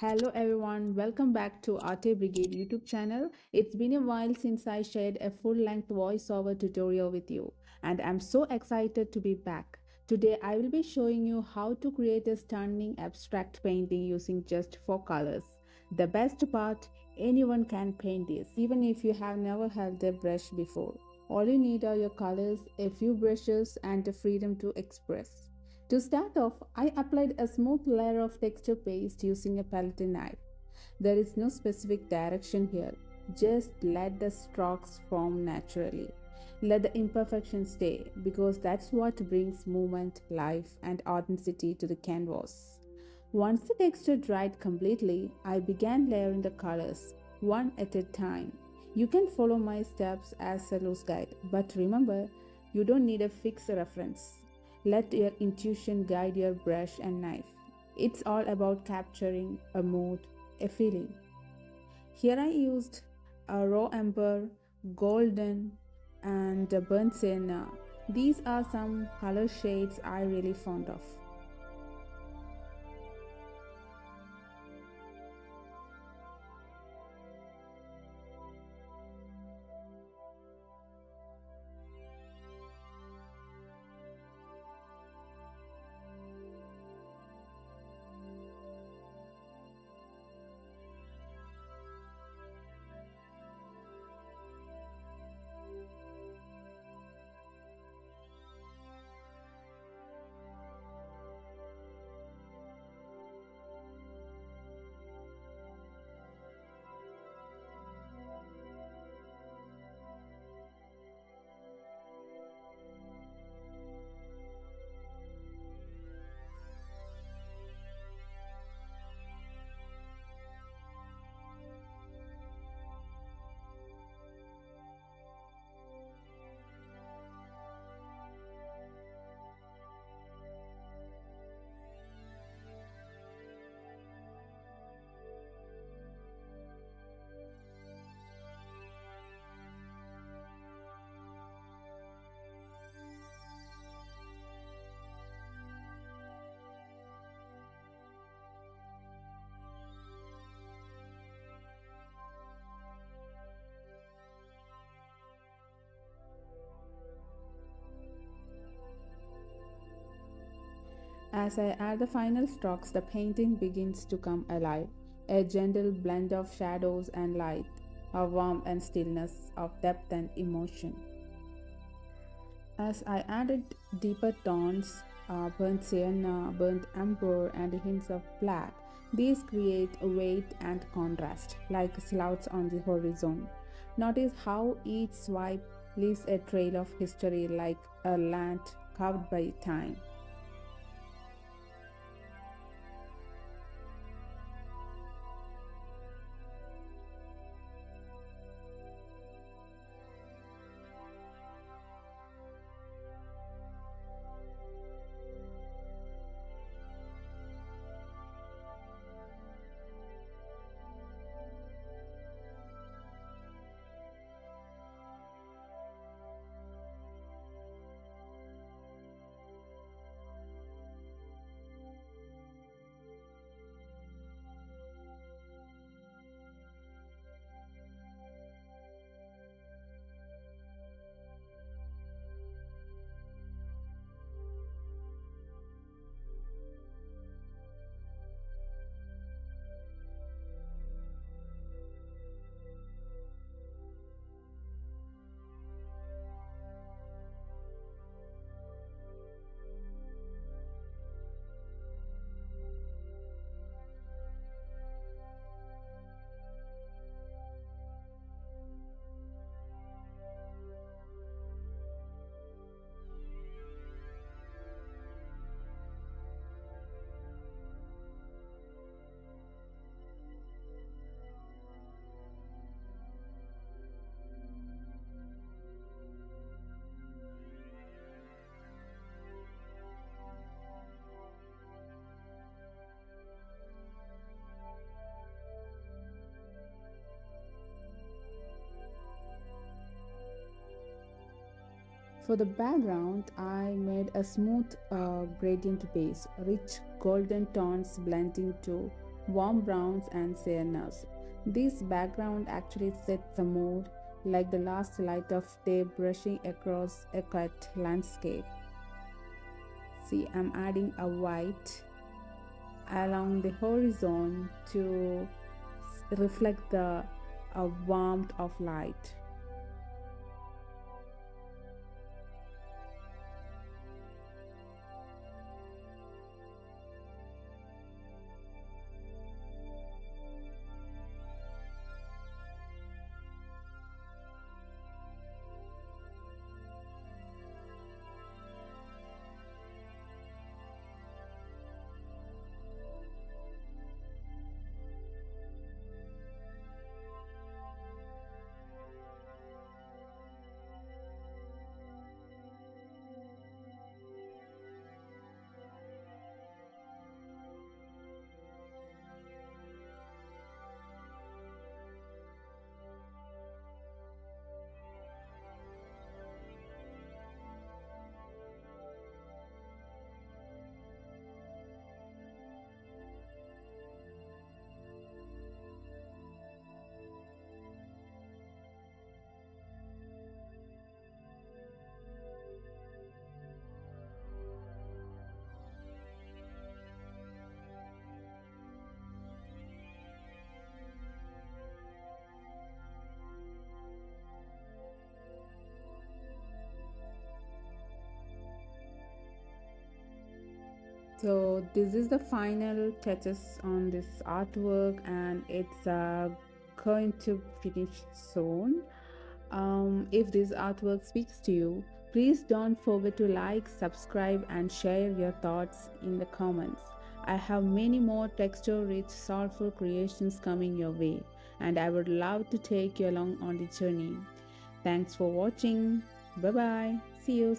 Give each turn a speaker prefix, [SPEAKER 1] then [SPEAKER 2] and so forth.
[SPEAKER 1] Hello everyone, welcome back to Arte Brigade YouTube channel. It's been a while since I shared a full-length voiceover tutorial with you, and I'm so excited to be back. Today I will be showing you how to create a stunning abstract painting using just four colors. The best part, anyone can paint this, even if you have never held a brush before. All you need are your colors, a few brushes, and the freedom to express. To start off, I applied a smooth layer of texture paste using a palette knife. There is no specific direction here. Just let the strokes form naturally. Let the imperfections stay because that's what brings movement, life, and authenticity to the canvas. Once the texture dried completely, I began layering the colors, one at a time. You can follow my steps as a loose guide, but remember, you don't need a fixed reference. Let your intuition guide your brush and knife. It's all about capturing a mood, a feeling. Here I used a raw amber, golden, and a burnt sienna. These are some color shades I really fond of. As I add the final strokes, the painting begins to come alive. A gentle blend of shadows and light, a warmth and stillness, of depth and emotion. As I added deeper tones, burnt sienna, burnt amber, and hints of black, these create a weight and contrast, like clouds on the horizon. Notice how each swipe leaves a trail of history like a land carved by time. For the background, I made a smooth gradient base, rich golden tones blending to warm browns, and siennas. This background actually sets the mood, like the last light of day brushing across a quiet landscape. See, I'm adding a white along the horizon to reflect the warmth of light. So this is the final touches on this artwork, and it's going to finish soon. If this artwork speaks to you, please don't forget to like, subscribe, and share your thoughts in the comments. I have many more texture rich, soulful creations coming your way, and I would love to take you along on the journey. Thanks for watching. Bye bye. See you.